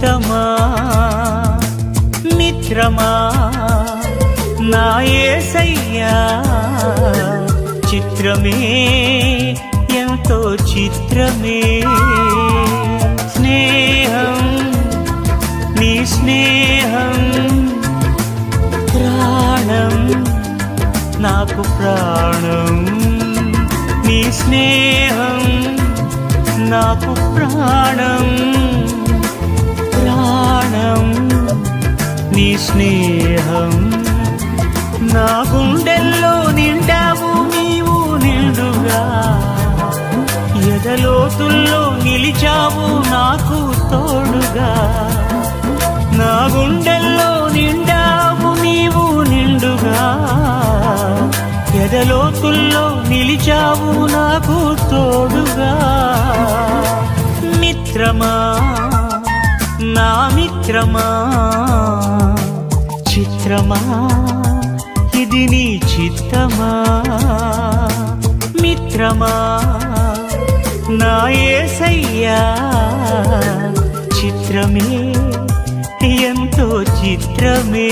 చిత్తమా మిత్రమా నా యేసయ్యా చిత్రమే ఎంతో చిత్రమే స్నేహం నీ స్నేహం ప్రాణం నాకు ప్రాణం నీ స్నేహం నాకు ప్రాణం ప్రాణం నీ స్నేహం నా గుండెల్లో నిండావు నీవు నిండుగా ఎదలోతుల్లో నిలిచావు నాకు తోడుగా నా గుండెల్లో నిండావు నీవు నిండుగా ఎదలోతుల్లో నిలిచావు నాకు తోడుగా మిత్రమా నా మిత్రమా చిత్రమా ఇది నీ చిత్తమా మిత్రమా నా యేసయ్యా చిత్రమే ఎంతో చిత్రమే